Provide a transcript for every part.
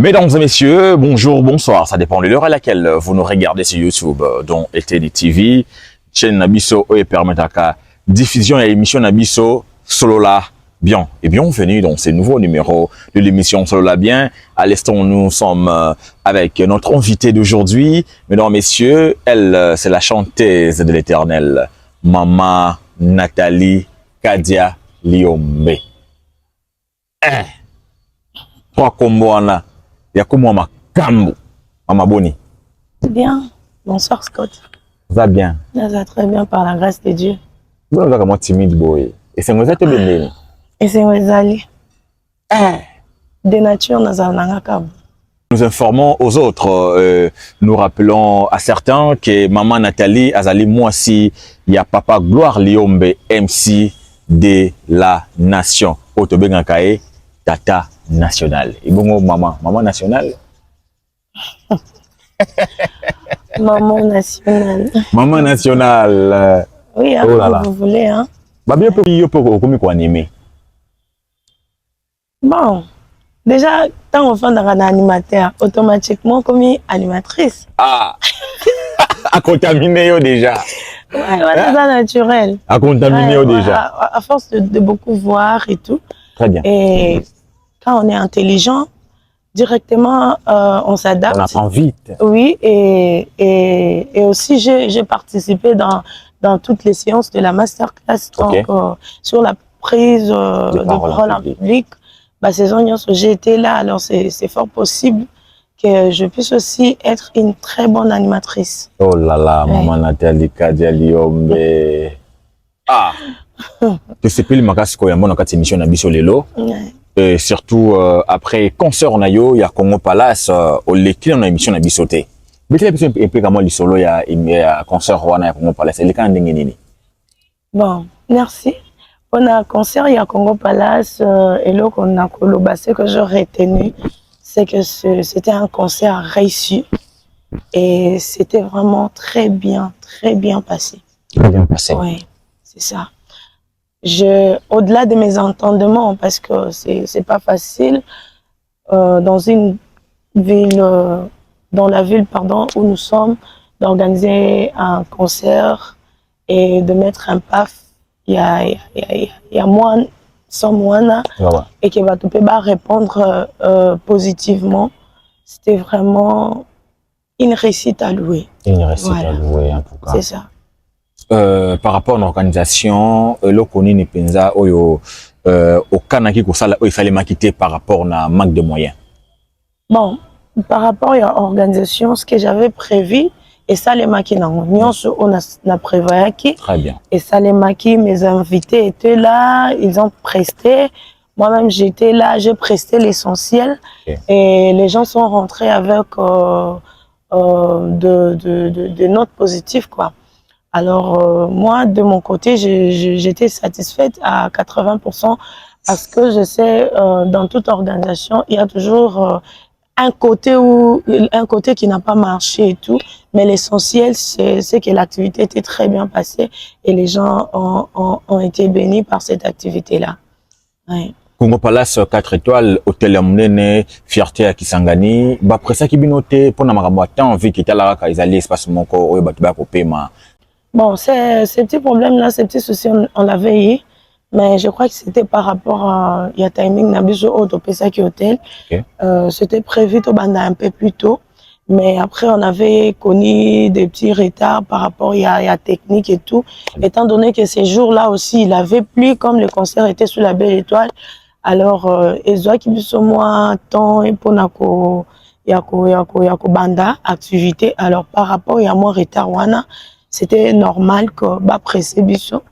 Mesdames et messieurs, bonjour, bonsoir. Ça dépend de l'heure à laquelle vous nous regardez sur YouTube, dont ETD TV, chaîne Nabiso et permettra diffusion et émission Nabiso Solola Bien. Et bienvenue dans ce nouveau numéro de l'émission Solola Bien. À l'instant, nous sommes avec notre invitée d'aujourd'hui. Mesdames et messieurs, elle, c'est la chanteuse de l'Éternel, Maman Nathalie Kadia Liombe. Trois combos là. Yakumo Makambu, Mama Boni. Bien. Bonsoir Scott. Ça va bien. Ça va très bien par la grâce de Dieu. Vous êtes vraiment timide, boy. Et c'est moi qui te bénis. Et c'est moi Zali. De nature, nous avons. Nous informons aux autres, nous rappelons à certains que Maman Nathalie Azali Moissi, il y a Papa Gloire Liombe, MC de la Nation. Otobengankae, Tata National. Et bon, maman nationale. Maman nationale. Maman nationale. Oui, oh là là. Vous voulez, hein. Bah bien comment quoi animer. Bon, déjà, tant on fait un animateur, automatiquement comme animatrice. Ah, à contaminer déjà. Ouais, c'est ça naturel. À contaminer Ouais, déjà. À force de beaucoup voir et tout. Très bien. Et quand on est intelligent, directement, on s'adapte. On apprend vite. Oui, et aussi, j'ai participé dans toutes les séances de la masterclass. Okay. Donc, sur la prise de parole en public, bah, j'ai été là. Alors, c'est fort possible que je puisse aussi être une très bonne animatrice. Oh là là, ouais. Maman Nathalie Kadia Liombe. Ah, tu sais plus le magas qu'on y a mon en émission na biso lelo. Et surtout après concert na yo, il y a Congo Palace au l'écrit on a émission na bisoté. Mais tu as un peu comment le solo il y a concert wana ya Congo Palace. Le kan ndenge nini? Bon, merci. On a un concert il y a Congo Palace et là on a colobassé que j'ai retenu, c'est que c'était un concert réussi et c'était vraiment très bien passé. Très bien passé. Oui, c'est ça. Au-delà de mes entendements, parce que c'est pas facile dans une ville, dans la ville pardon où nous sommes, d'organiser un concert et de mettre un paf. Il y a moi, sans moi, et qui va tout répondre positivement. C'était vraiment une réussite à louer. Une réussite à louer en tout cas. C'est ça. Par rapport à l'organisation, le koni ni penza oyo au kanaki ko sala il fallait m'quitter par rapport à manque de moyens. Bon, par rapport à l'organisation, ce que j'avais prévu et ça les maquis on a prévu qui. Très bien. Et ça les maquis, mes invités étaient là, ils ont presté. Moi-même j'étais là, j'ai presté l'essentiel et les gens sont rentrés avec de notes positives quoi. Alors, moi, de mon côté, j'étais satisfaite à 80% parce que je sais, dans toute organisation, il y a toujours un côté qui n'a pas marché et tout. Mais l'essentiel, c'est que l'activité était très bien passée et les gens ont été bénis par cette activité-là. Ouais. Congo Palace 4 étoiles, hôtel Mnene, fierté à Kisangani. Bah, après ça, qui binoté, pour n'avoir tant envie qu'il y ait là, ils allaient espace mon corps, ou bah, au paiement. Bon, ces petits problèmes-là, ces petits soucis, on l'avait eu, mais je crois que c'était par rapport à il y a timing Nabiso Auto Pesaki Hotel. C'était prévu au Banda un peu plus tôt, mais après on avait connu des petits retards par rapport il y a technique et tout. Étant donné que ces jours-là aussi, il avait plu comme le concert était sous la belle étoile. Alors, ils doivent qu'il y ait moins temps et pour nako yako banda activité. Alors par rapport il y a moins retard wana. C'était normal que bah pressé biso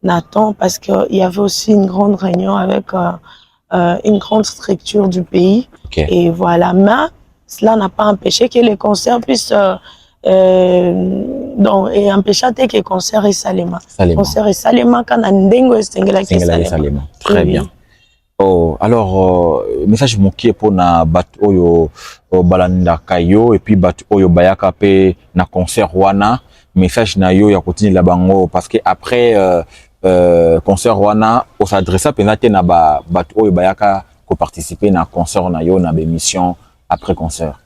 Nathan parce qu'il y avait aussi une grande réunion avec une grande structure du pays et voilà, mais cela n'a pas empêché que les concerts puissent donc et empêcher que les concerts et Salema. Concert et Salema quand Ndengo et Stengela qui Salema. Très bien. Oh, alors message moki pour na bat oyo balanda kayo et puis bat oyo bayaka pe na concert wana. Message na yo ya continuer la bango parce que après concert wana on s'adresse à penate na ba oyo bayaka ko participer na concert na yo na émission après concert?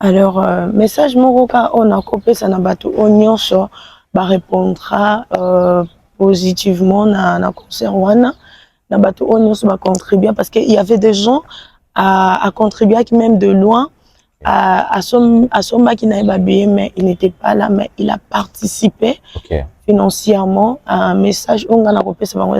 Alors, message moroka on a coupé ça n'a pas tout oignon sur bah répondra positivement na concert wana na ba tout oignon va contribuer parce qu'il y avait des gens à contribuer qui même de loin à son qui n'avait pas bien mais il n'était pas là mais il a participé financièrement à un message on a coupé ça va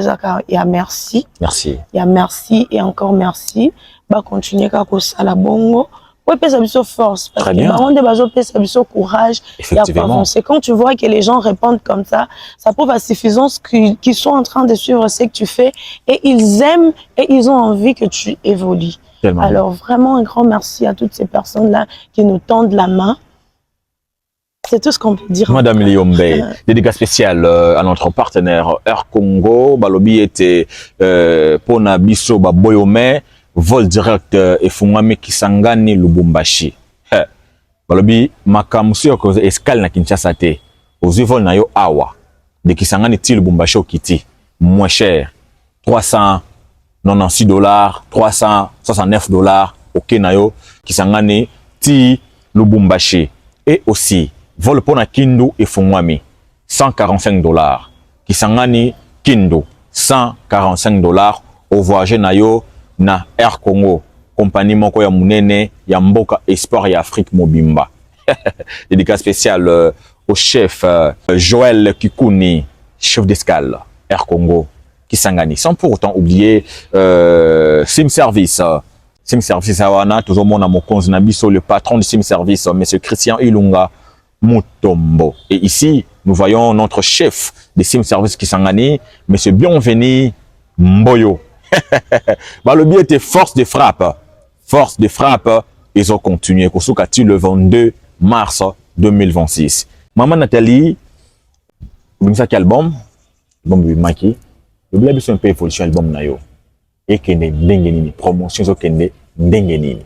il y a merci il y a merci et encore merci va continuer comme ça la bongo. Oui, ça besoin force. Parce que ça besoin courage. Effectivement. Quand tu vois que les gens répondent comme ça prouve à suffisance qu'ils sont en train de suivre ce que tu fais et ils aiment et ils ont envie que tu évolues. Tellement. Alors vraiment un grand merci à toutes ces personnes-là qui nous tendent la main. C'est tout ce qu'on peut dire. Madame Liombe, dédicace spéciale à notre partenaire Air Congo. Balobi était Pona Biso Baboyome. Vol direct et Fungame Kisangani Lubumbashi. Balobi makamusi yoko escale na Kinshasa te. Ozu vol na yo awa. De Kisangani ti Lubumbashi okiti. Moins cher. $396, $369. Ok na yo Kisangani ti Lubumbashi. Et aussi, vol pour na Kindu et Fungame. $145. Kisangani Kindu. $145. Au voyage na yo na Air Congo, compagnie moko ya munene ya mboka espoir ya Afrique mobimba. Dédicace spéciale au chef Joël Kikouni, chef d'escale Air Congo Kisangani. Sans pour autant oublier Sim Service. Sim Service awana toujours mon amokonzi na biso le patron du Sim Service monsieur Christian Ilunga Mutombo. Et ici nous voyons notre chef des Sim Service Kisangani monsieur Bienvenu Mboyo. Balobi était force de frappe. Force de frappe, ils ont continué. Kosukati le 22 mars 2026. Maman Nathalie, vous savez quel album? Album de Maki. Le blabla c'est un peu évolution album na yo. Et kende ndengenini promotion zo kende ndengenini.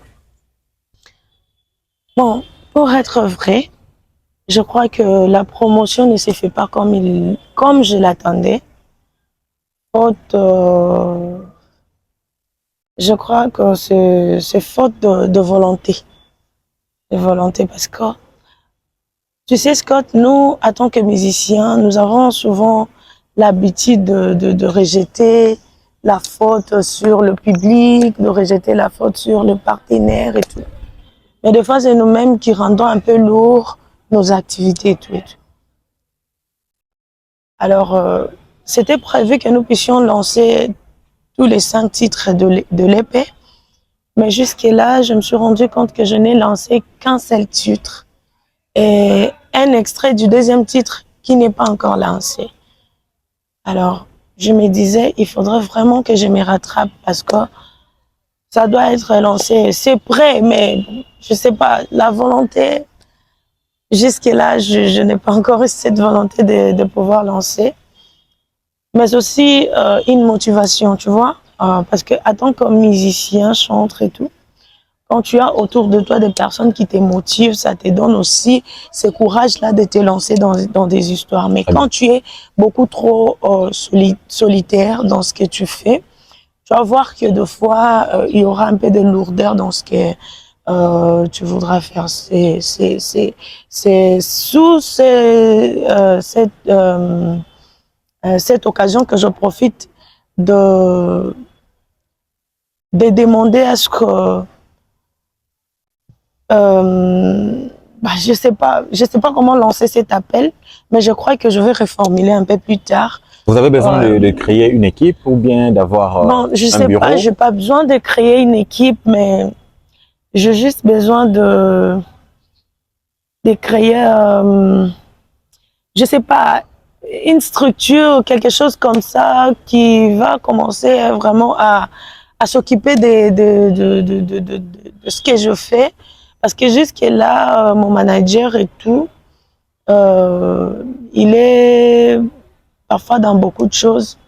Bon, pour être vrai, je crois que la promotion ne s'est fait pas comme je l'attendais. Je crois que c'est faute de volonté. De volonté parce que, tu sais Scott, nous, en tant que musiciens, nous avons souvent l'habitude de rejeter la faute sur le public, de rejeter la faute sur le partenaire et tout. Mais des fois, c'est nous-mêmes qui rendons un peu lourd nos activités et tout. Alors, c'était prévu que nous puissions lancer tous les 5 titres de l'épée. Mais jusque-là, je me suis rendu compte que je n'ai lancé qu'un seul titre. Et un extrait du deuxième titre qui n'est pas encore lancé. Alors, je me disais, il faudrait vraiment que je me rattrape parce que ça doit être lancé. C'est prêt, mais je sais pas, la volonté, jusque-là, je n'ai pas encore eu cette volonté de pouvoir lancer. Mais aussi une motivation, tu vois, parce que en tant que musicien, chanteur et tout, quand tu as autour de toi des personnes qui te motivent, ça te donne aussi ce courage-là de te lancer dans des histoires. Mais quand tu es beaucoup trop solitaire dans ce que tu fais, tu vas voir que des fois, il y aura un peu de lourdeur dans ce que tu voudras faire. C'est sous cette occasion que je profite de demander à ce que je sais pas comment lancer cet appel, mais je crois que je vais reformuler un peu plus tard. Vous avez besoin de créer une équipe ou bien d'avoir bon, je sais un bureau? pas, j'ai pas besoin de créer une équipe, mais j'ai juste besoin de créer, je sais pas, une structure, quelque chose comme ça qui va commencer vraiment à s'occuper de ce que je fais. Parce que jusque-là, mon manager et tout, il est parfois dans beaucoup de choses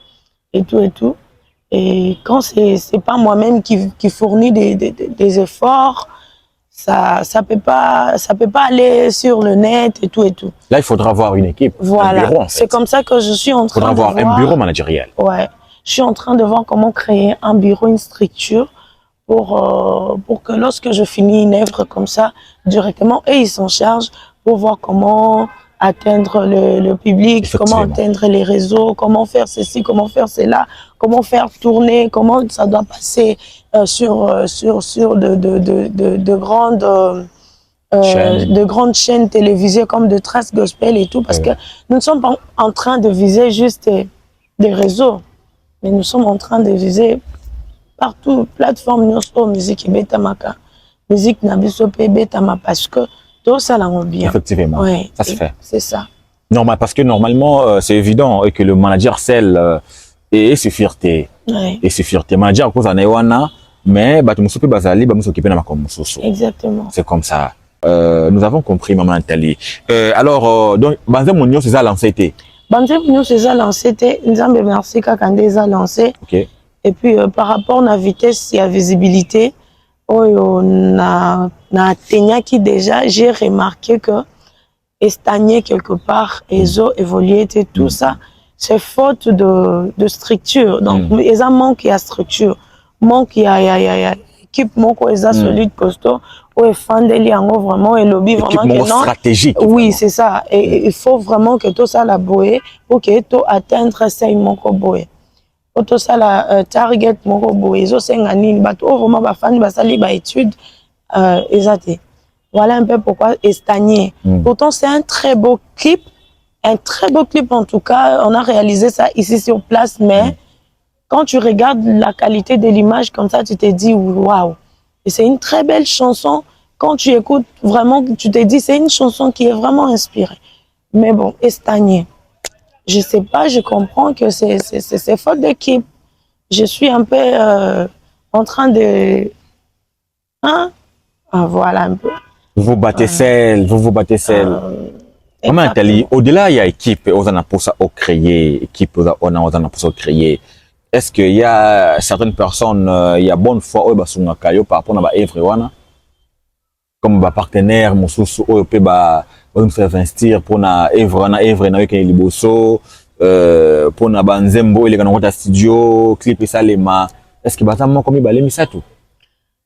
et tout et tout. Et quand c'est pas moi-même qui fournit des efforts, ça peut pas aller sur le net et tout et tout. Là, il faudra avoir une équipe, voilà. Un bureau en fait. C'est comme ça que je suis en train de voir. Il faudra avoir un bureau managériel. Ouais. Je suis en train de voir comment créer un bureau, une structure pour que lorsque je finis une œuvre comme ça, directement, eux, ils s'en chargent pour voir comment atteindre le public, comment atteindre les réseaux, comment faire ceci, comment faire cela, comment faire tourner, comment ça doit passer sur de grandes chaînes télévisées comme de Trace Gospel et tout, parce que nous ne sommes pas en train de viser juste des réseaux, mais nous sommes en train de viser partout, plateforme Nyoso, musique Betamaka, musique Nabiso Betama, parce que tout ça l'a bien. Effectivement, ouais, ça se fait. C'est ça. Normal, parce que normalement, c'est évident que le manager scelle et c'est fierté. Ouais. Et c'est fierté. Manager, cause en ewana, mais bah tu me soupes basali, bah me s'occuper dans ma comme soso. Exactement. C'est comme ça. Nous avons compris, maman Nathalie. Alors, donc, Banzé Mounio, c'est ça lancé été. Banzé Mounio, c'est ça lancé été. Nzambe merci Kakande ça lancé. Ok. Et puis, par rapport à la vitesse et à la visibilité, on a atteint qui déjà, j'ai remarqué que estagné quelque part, ils ont évolué et tout ça, c'est faute de structure. Donc, ils ont manqué de structure, manque équipe, manque de solide, costaud, ou fandeli en vraiment et lobby vraiment stratégique. Oui, c'est ça. Et il faut vraiment que tout ça la boue pour que tout atteindre ça il manque boue. Tout ça la target manque boue. Ils ont 5 années, bateau vraiment ba fan ba sali ba étude exacté. Voilà un peu pourquoi estagné. Pourtant, c'est un très beau clip. Un très beau clip, en tout cas. On a réalisé ça ici sur place. Mais quand tu regardes la qualité de l'image comme ça, tu te dis waouh. Et c'est une très belle chanson. Quand tu écoutes vraiment, tu te dis c'est une chanson qui est vraiment inspirée. Mais bon, estagné. Je sais pas, je comprends que c'est faute d'équipe. Je suis un peu en train de... Hein? Ah, voilà un peu. Vous battez celle, vous battez celle. Comment Nathalie, au-delà, il y a équipe, on a pour ça au créer, équipe, on a pour ça créer. Est-ce qu'il y a certaines personnes, il y a bonne foi, par rapport à l'œuvre, comme partenaire, mon sous, on peut faire investir pour na œuvre, na qui est liboso, pour na banzembo, il y a un studio, clip et ça, les ma. Est-ce que batamment comme il va les ça tout?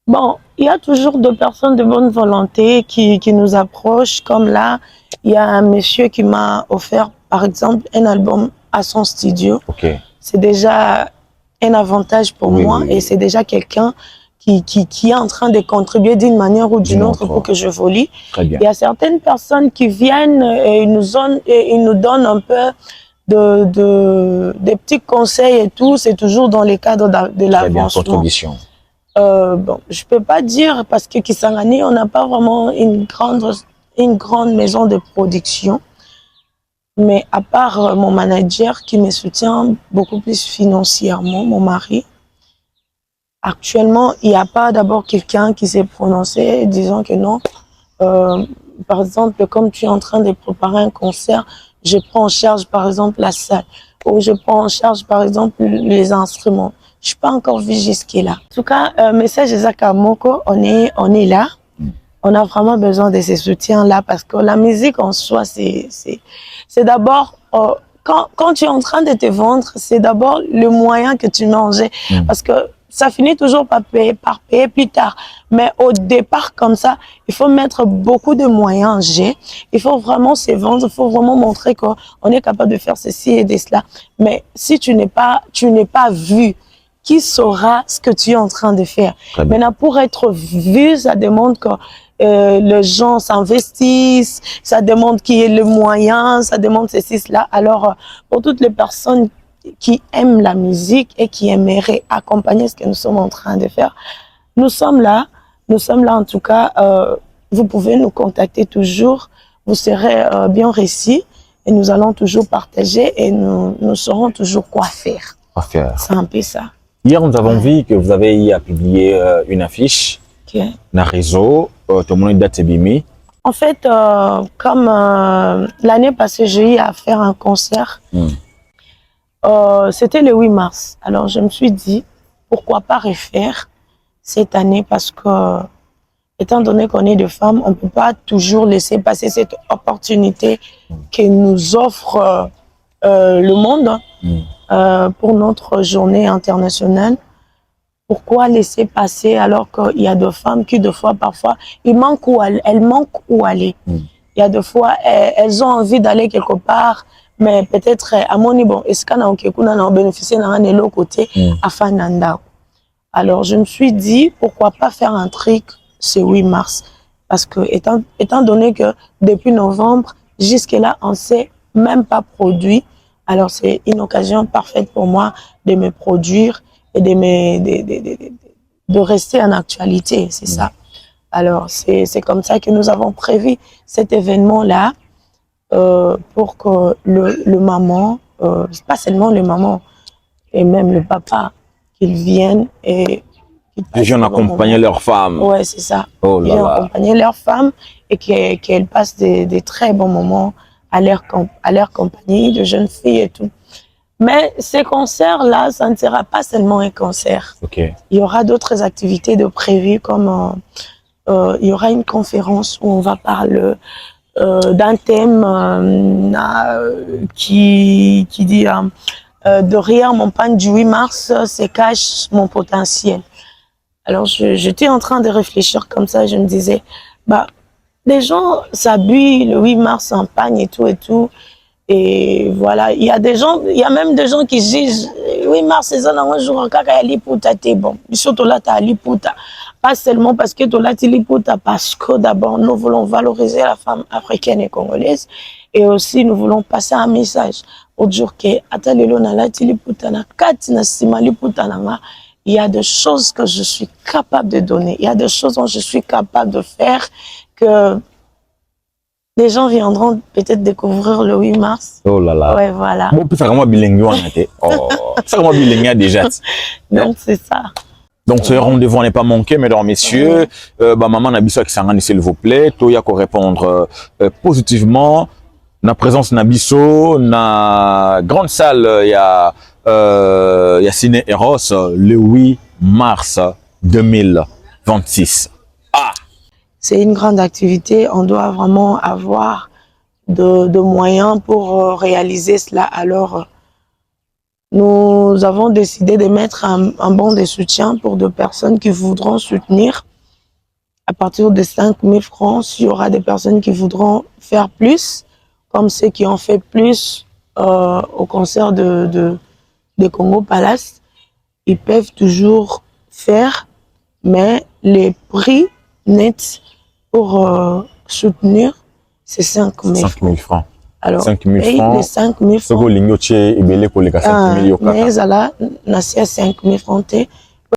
Bon, il y a toujours des personnes de bonne volonté qui nous approchent. Comme là, il y a un monsieur qui m'a offert, par exemple, un album à son studio. Okay. C'est déjà un avantage pour moi et c'est déjà quelqu'un qui est en train de contribuer d'une manière ou d'une autre pour que je évolue. Il y a certaines personnes qui viennent et ils nous donnent un peu des petits conseils et tout. C'est toujours dans les cadres de l'avancement. Bon, je peux pas dire parce que Kisangani, on n'a pas vraiment une grande maison de production. Mais à part mon manager qui me soutient beaucoup plus financièrement, mon mari, actuellement, il n'y a pas d'abord quelqu'un qui s'est prononcé disant que non. Par exemple, comme tu es en train de préparer un concert, je prends en charge par exemple la salle ou je prends en charge par exemple les instruments. Je suis pas encore vu jusqu'à là. En tout cas, message de Zaka Moko, on est là. On a vraiment besoin de ces soutiens-là parce que la musique en soi, c'est d'abord, quand tu es en train de te vendre, c'est d'abord le moyen que tu manges. Parce que ça finit toujours par payer plus tard. Mais au départ, comme ça, il faut mettre beaucoup de moyens en jeu. Il faut vraiment se vendre, il faut vraiment montrer qu'on est capable de faire ceci et de cela. Mais si tu n'es pas vu, qui saura ce que tu es en train de faire? Maintenant, pour être vu, ça demande que les gens s'investissent, ça demande qu'il y ait le moyen, ça demande ceci, cela. Alors, pour toutes les personnes qui aiment la musique et qui aimeraient accompagner ce que nous sommes en train de faire, nous sommes là en tout cas. Vous pouvez nous contacter toujours, vous serez bien reçus et nous allons toujours partager et nous saurons toujours quoi faire. C'est un peu ça. Hier, nous avons vu que vous avez publié une affiche dans le réseau. Tout le monde date bimi. En fait, comme l'année passée, j'ai eu à faire un concert. C'était le 8 mars. Alors, je me suis dit, pourquoi pas refaire cette année parce que, étant donné qu'on est des femmes, on ne peut pas toujours laisser passer cette opportunité que nous offre le monde. Pour notre journée internationale, Pourquoi laisser passer alors qu'il y a des femmes qui, des fois, parfois, elles manquent où aller. Il y a des fois, elles ont envie d'aller quelque part, mais peut-être, à mon niveau, est-ce qu'on a bénéficié d'un autre côté à Fananda. Alors, je me suis dit, pourquoi pas faire un truc ce 8 mars? Parce que, étant donné que depuis novembre, jusque-là, on ne s'est même pas produit. Alors, c'est une occasion parfaite pour moi de me produire et de rester en actualité, c'est ça. Alors, c'est comme ça que nous avons prévu cet événement-là pour que le maman, pas seulement le maman, et même le papa, qu'ils viennent et qu'ils viennent accompagner leurs femmes. Ouais, c'est ça. Oh ils viennent accompagner leurs femmes et qu'elles passent des très bons moments à leur compagnie, de jeunes filles et tout. Mais ces concerts-là, ça ne sera pas seulement un concert. Okay. Il y aura d'autres activités de prévues, comme il y aura une conférence où on va parler d'un thème qui dit derrière mon pan du 8 mars se cache mon potentiel. Alors j'étais en train de réfléchir comme ça, je me disais, bah, les gens s'habillent le 8 mars en pagne et tout. Et voilà, il y a même des gens qui disent 8 mars, c'est un jour kaka liputa te bon. Surtout là, tu as liputa. Pas seulement parce que tu as liputa, parce que d'abord, nous voulons valoriser la femme africaine et congolaise. Et aussi, nous voulons passer un message. Aujourd'hui, il y a des choses que je suis capable de donner. Il y a des choses dont je suis capable de faire que les gens viendront peut-être découvrir le 8 mars. Oh là là. Ouais, voilà. Bon, puis ça comment bilingue on était. Oh, ça comment bilingue déjà. Donc c'est ça. Donc ce rendez-vous n'est pas manqué, mesdames, messieurs. Maman Nabiso qui s'en s'il vous plaît. Toya qu'on répondre positivement. Na présence Nabiso, na grande salle, il y a Ciné Eros le 8 mars 2026. Ah! C'est une grande activité, on doit vraiment avoir de moyens pour réaliser cela. Alors, nous avons décidé de mettre un bon de soutien pour des personnes qui voudront soutenir. À partir de 5 000 francs, il y aura des personnes qui voudront faire plus, comme ceux qui ont fait plus au concert de Congo Palace. Ils peuvent toujours faire, mais les prix nets pour soutenir, c'est 5 000 francs. Alors, 5 000 francs. Les 5 000 francs. Mais là, na 5 000 francs.